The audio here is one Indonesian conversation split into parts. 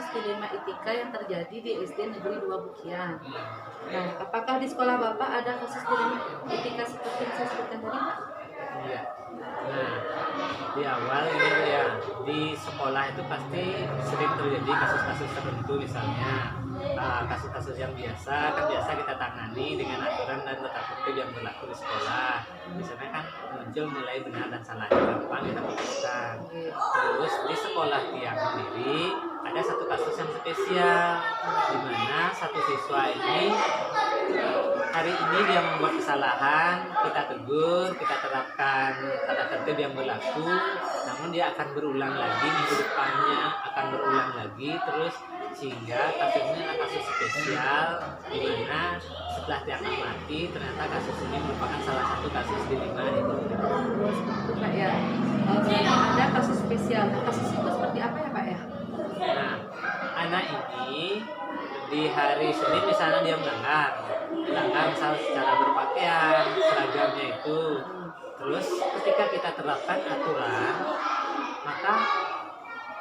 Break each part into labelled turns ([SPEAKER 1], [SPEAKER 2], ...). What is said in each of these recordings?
[SPEAKER 1] kasus dilema etika yang terjadi di SD Negeri 2 Bukian. Nah, apakah di sekolah Bapak ada kasus dilema etika seperti yang saya sebutkan tadi, Pak?
[SPEAKER 2] Iya. Nah, di awal ini ya di sekolah itu pasti sering terjadi kasus-kasus tertentu, misalnya kasus-kasus yang biasa kita tangani dengan aturan dan tata tertib yang berlaku di sekolah. Misalnya kan muncul nilai benar dan salahnya gampang kita putuskan. Terus di sekolah tiang sendiri ada satu kasus yang spesial, di mana satu siswa ini hari ini dia membuat kesalahan, kita tegur, kita terapkan tata tertib yang berlaku, namun dia akan berulang lagi minggu depannya, akan berulang lagi terus, sehingga kasusnya adalah kasus spesial, di mana setelah diamati ternyata kasus ini merupakan salah satu kasus dilema itu.
[SPEAKER 1] Pak ya, ada kasus spesial. Kasus itu seperti apa ya Pak ya?
[SPEAKER 2] Nah, anak ini di hari Senin misalnya dia melanggar misal secara berpakaian, seragamnya itu. Terus ketika kita terapkan aturan, maka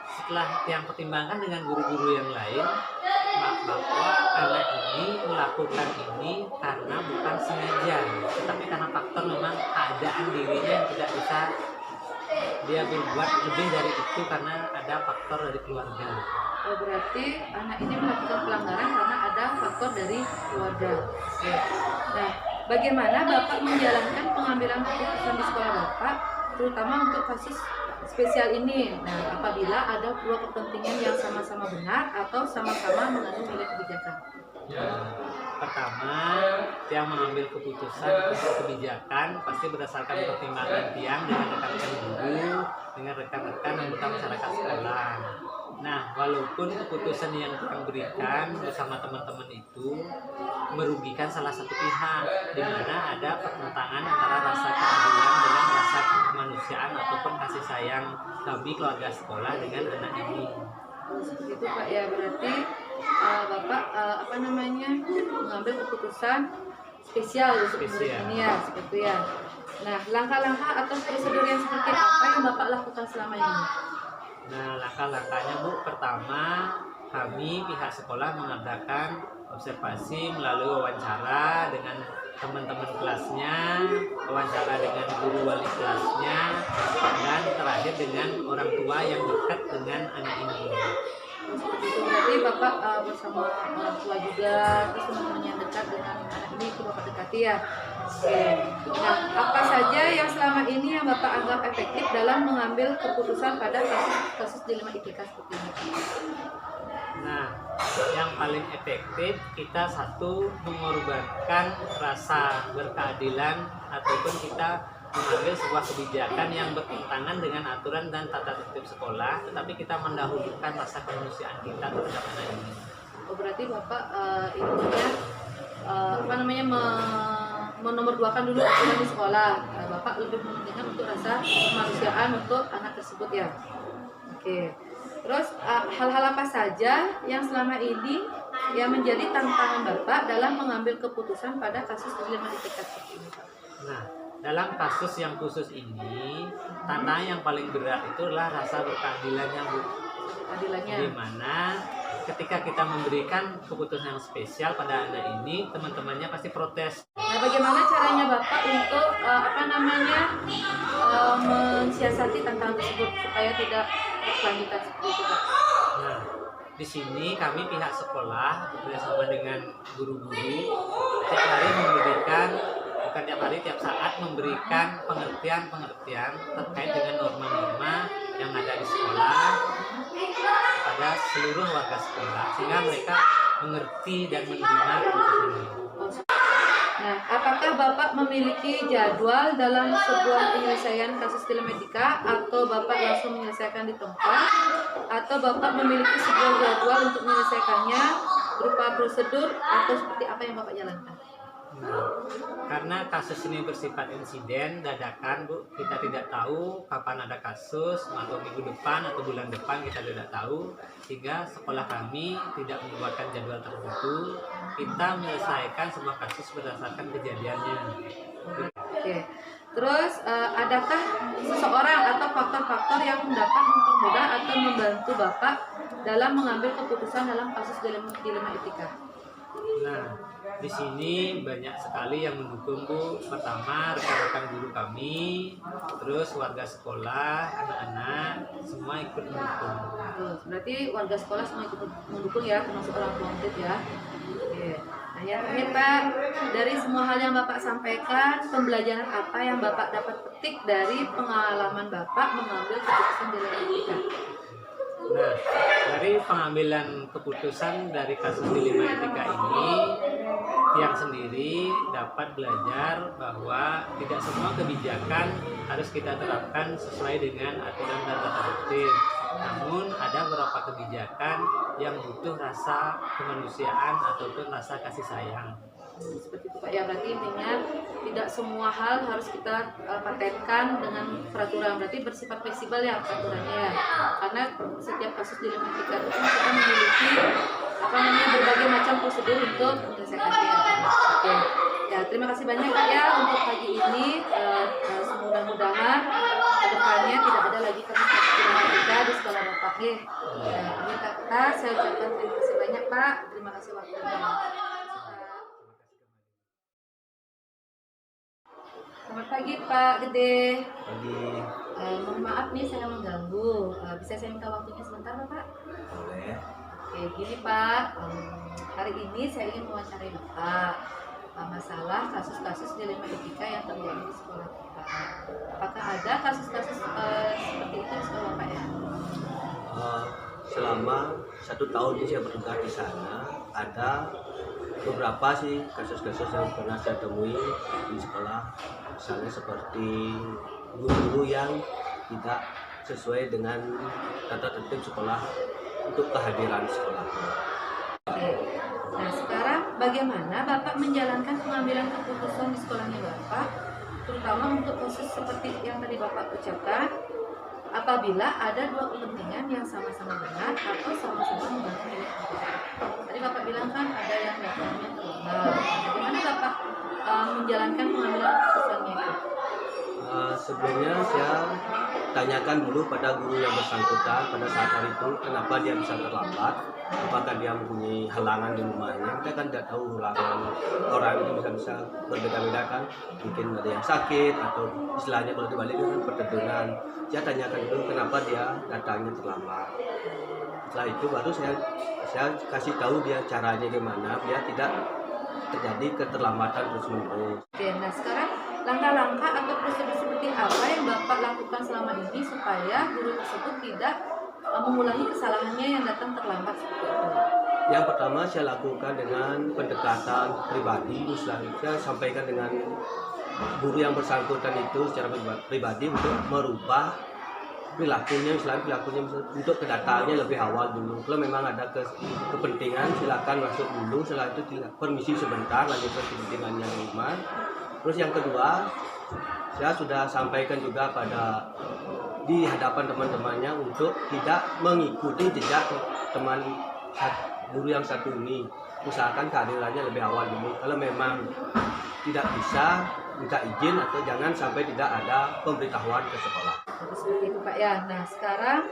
[SPEAKER 2] setelah yang pertimbangkan dengan guru-guru yang lain, bahwa anak ini melakukan ini karena bukan sengaja, tetapi karena faktor memang keadaan dirinya yang tidak bisa dia berbuat lebih dari itu karena ada faktor dari keluarga.
[SPEAKER 1] Oh, berarti anak ini melakukan pelanggaran karena ada faktor dari keluarga. Oke. Nah, bagaimana Bapak menjalankan pengambilan keputusan di sekolah Bapak, terutama untuk kasus spesial ini? Nah, apabila ada dua kepentingan yang sama-sama benar atau sama-sama mengandung nilai kebijakan.
[SPEAKER 2] Ya, pertama, yang mengambil keputusan untuk kebijakan pasti berdasarkan pertimbangan tiang dengan rekan-rekan guru, dengan rekan-rekan anggota masyarakat sekolah. Nah, walaupun keputusan yang kita berikan bersama teman-teman itu merugikan salah satu pihak, di mana ada pertentangan antara rasa keadilan dengan rasa kemanusiaan ataupun kasih sayang kami keluarga sekolah dengan anak ini.
[SPEAKER 1] Seperti itu Pak ya, berarti Bapak mengambil keputusan spesial untuk ini ya, seperti ya. Nah, langkah-langkah atau prosedur yang seperti apa yang Bapak lakukan selama ini?
[SPEAKER 2] Nah, langkah-langkahnya Bu, pertama kami pihak sekolah mengadakan observasi melalui wawancara dengan teman-teman kelasnya, wawancara dengan guru wali kelasnya, dan terakhir dengan orang tua yang dekat dengan anak ini.
[SPEAKER 1] Seperti itu, berarti Bapak bersama orang tua juga, terus teman-teman yang dekat dengan anak ini itu Bapak dekati ya. Oke. Nah, apa saja yang selama ini yang Bapak anggap efektif dalam mengambil keputusan pada kasus dilema etika seperti ini?
[SPEAKER 2] Nah, yang paling efektif kita satu mengorbankan rasa berkeadilan ataupun kita mengambil sebuah kebijakan yang bertentangan dengan aturan dan tata tertib sekolah, tetapi kita mendahulukan rasa kemanusiaan kita terhadap anak ini.
[SPEAKER 1] Oh, berarti Bapak menomorduakan dulu aturan di sekolah. Bapak lebih mementingkan untuk rasa kemanusiaan untuk anak tersebut ya. Oke. Terus hal-hal apa saja yang selama ini yang menjadi tantangan Bapak dalam mengambil keputusan pada kasus dilema etika seperti ini, Pak?
[SPEAKER 2] Nah, dalam kasus yang khusus ini, tantangan yang paling berat itu adalah rasa berkeadilannya, Bu.
[SPEAKER 1] Keadilannya.
[SPEAKER 2] Di mana ketika kita memberikan keputusan yang spesial pada anak ini, teman-temannya pasti protes.
[SPEAKER 1] Nah, bagaimana caranya Bapak untuk mensiasati tantangan tersebut supaya tidak berkelanjutan seperti itu, Pak?
[SPEAKER 2] Nah, di sini kami pihak sekolah bekerjasama dengan guru-guru tiap saat memberikan pengertian terkait dengan norma-norma yang ada di sekolah pada seluruh warga sekolah, sehingga mereka mengerti dan menerima keputusan ini.
[SPEAKER 1] Nah, apakah Bapak memiliki jadwal dalam sebuah penyelesaian kasus dilema etika, atau Bapak langsung menyelesaikan di tempat, atau Bapak memiliki sebuah jadwal untuk menyelesaikannya berupa prosedur, atau seperti apa yang Bapak jalankan?
[SPEAKER 2] Nah, karena kasus ini bersifat insiden dadakan, Bu, kita tidak tahu kapan ada kasus, atau minggu depan atau bulan depan kita tidak tahu, sehingga sekolah kami tidak membuatkan jadwal tertentu. Kita menyelesaikan semua kasus berdasarkan kejadiannya.
[SPEAKER 1] Oke. Terus adakah seseorang atau faktor-faktor yang dapat mempermudah atau membantu Bapak dalam mengambil keputusan dalam kasus dilema etika?
[SPEAKER 2] Nah, di sini banyak sekali yang mendukung, Bu. Pertama, rekan-rekan guru kami, terus warga sekolah, anak-anak, semua ikut mendukung.
[SPEAKER 1] Berarti warga sekolah semua ikut mendukung ya, termasuk orang tua murid ya. Oke. Nah, yang terakhir Pak, dari semua hal yang Bapak sampaikan, pembelajaran apa yang Bapak dapat petik dari pengalaman Bapak mengambil keputusan dilema etika?
[SPEAKER 2] Nah, dari pengambilan keputusan dari kasus dilema etika ini, yang sendiri dapat belajar bahwa tidak semua kebijakan harus kita terapkan sesuai dengan aturan dan tata tertib. Namun ada beberapa kebijakan yang butuh rasa kemanusiaan ataupun rasa kasih sayang.
[SPEAKER 1] Seperti itu Pak ya, berarti intinya tidak semua hal harus kita patenkan dengan peraturan, berarti bersifat fleksibel ya peraturannya ya, karena setiap kasus dilema etika itu kita memiliki berbagai macam prosedur untuk menyelesaikannya. Oke, ya terima kasih banyak Kak ya untuk pagi ini. Mudah-mudahan kedepannya tidak ada lagi kasus dilema etika di sekolah Bapak. Ini Kak, saya ucapkan terima kasih banyak Pak, terima kasih waktunya. Selamat pagi Pak Gede.
[SPEAKER 3] Pagi.
[SPEAKER 1] Mohon maaf nih saya mengganggu. Bisa saya minta waktunya sebentar Bapak?
[SPEAKER 3] Boleh.
[SPEAKER 1] Oke, gini Pak. Hari ini saya ingin mewawancarai Bapak masalah kasus-kasus dilema etika yang terjadi di sekolah Bapak. Apakah ada kasus-kasus seperti itu di sekolah Bapak ya?
[SPEAKER 3] Selama 1 tahun ini saya bertugas di sana, ada beberapa sih kasus-kasus yang pernah saya temui di sekolah, misalnya seperti guru-guru yang tidak sesuai dengan tata tertib sekolah untuk kehadiran sekolah.
[SPEAKER 1] Oke. Nah sekarang bagaimana Bapak menjalankan pengambilan keputusan di sekolahnya Bapak, terutama untuk kasus seperti yang tadi Bapak ucapkan, apabila ada dua kepentingan yang sama-sama benar atau sama-sama membantu milik kepentingan. Tadi Bapak bilang kan ada yang datangnya terlambat. Bagaimana Bapak menjalankan pengambilan keputusannya itu?
[SPEAKER 3] Sebelumnya saya tanyakan dulu pada guru yang bersangkutan pada saat hari itu kenapa dia bisa terlambat, apakah dia mempunyai halangan di rumahnya. Kita kan tidak tahu halangan orang itu bisa berbeda-beda kan, mungkin ada yang sakit atau istilahnya kalau di Bali itu kan pertedunan. Saya tanyakan dulu kenapa dia datangnya terlambat. Setelah itu baru saya kasih tahu dia caranya gimana biar tidak terjadi keterlambatan terus-menerus.
[SPEAKER 1] Oke, nah sekarang langkah-langkah atau prosedur seperti apa yang Bapak lakukan selama ini supaya guru tersebut tidak mengulangi kesalahannya yang datang terlambat seperti itu?
[SPEAKER 3] Yang pertama saya lakukan dengan pendekatan pribadi, misalnya saya sampaikan dengan guru yang bersangkutan itu secara pribadi untuk merubah perilakunya, untuk kedatangannya lebih awal dulu. Kalau memang ada kepentingan silakan masuk dulu, setelah itu permisi sebentar lanjutkan kepentingannya di rumah. Terus yang kedua, saya sudah sampaikan juga di hadapan teman-temannya untuk tidak mengikuti jejak teman guru yang satu ini. Usahakan kehadirannya lebih awal dulu. Kalau memang tidak bisa, minta izin atau jangan sampai tidak ada pemberitahuan ke sekolah.
[SPEAKER 1] Seperti itu Pak ya. Nah sekarang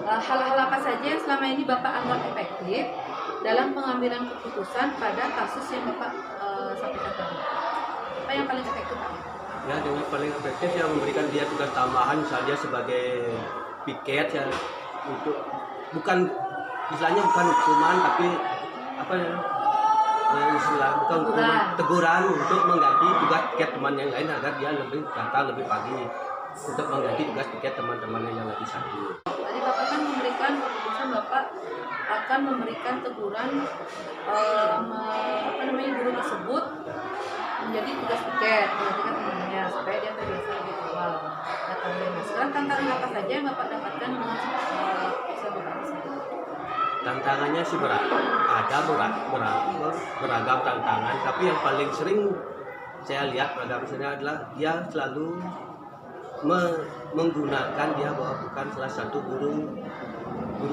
[SPEAKER 1] hal-hal apa saja yang selama ini Bapak anggap efektif dalam pengambilan keputusan pada kasus yang Bapak sampaikan tadi? Apa yang paling efektif Pak?
[SPEAKER 3] Ya, dengan paling efektif ya memberikan dia tugas tambahan misalnya sebagai piket ya, untuk bukan istilahnya bukan hukuman tapi apa ya, bukan teguran untuk mengganti tugas piket teman yang lain agar dia lebih datang lebih pagi untuk mengganti tugas piket teman-temannya yang lebih sakit.
[SPEAKER 1] Tadi Bapak kan memberikan keputusan Bapak akan memberikan teguran guru tersebut menjadi tugas piket menggantikan temannya supaya dia terbiasa lebih awal. Nah, sekarang tantangan apa saja yang Bapak dapatkan dengan usaha Bapak tersebut?
[SPEAKER 3] Tantangannya sih berat, ada beragam tantangan, tapi yang paling sering saya lihat pada misalnya adalah dia selalu menggunakan dia bahwa bukan salah satu guru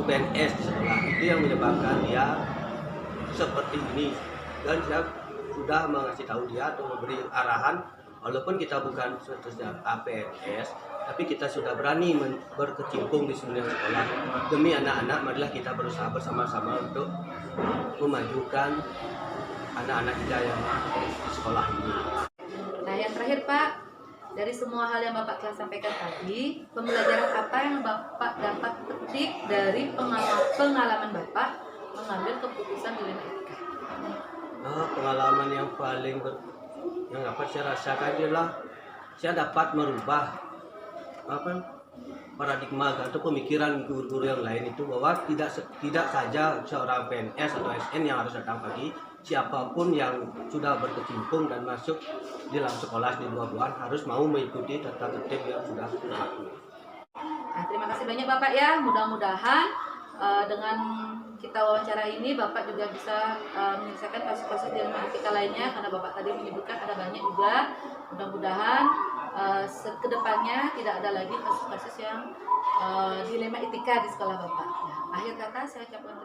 [SPEAKER 3] PNS di sekolah, itu yang menyebabkan dia seperti ini. Dan saya sudah mengasih tahu dia atau memberi arahan, walaupun kita bukan statusnya PNS, tapi kita sudah berani berkecimpung di dunia sekolah. Demi anak-anak, marilah kita berusaha bersama-sama untuk memajukan anak-anak kita yang di sekolah ini.
[SPEAKER 1] Nah, yang terakhir Pak, dari semua hal yang Bapak telah sampaikan tadi, pembelajaran apa yang Bapak dapat petik dari pengalaman Bapak mengambil keputusan dilema etika?
[SPEAKER 3] Pengalaman yang yang dapat saya rasakan adalah saya dapat merubah paradigma atau pemikiran guru-guru yang lain itu, bahwa tidak saja seorang PNS atau SN yang harus datang pagi. Siapapun yang sudah berkecimpung dan masuk di dalam sekolah di buah-buahan harus mau mengikuti tata tertib yang sudah berlaku.
[SPEAKER 1] Nah, terima kasih banyak Bapak ya. Mudah-mudahan dengan kita wawancara ini Bapak juga bisa menyelesaikan kasus-kasus dilema etika lainnya, karena Bapak tadi menyebutkan ada banyak juga. Mudah-mudahan kedepannya tidak ada lagi kasus-kasus yang dilema etika di sekolah Bapak. Nah, akhir kata saya ucapkan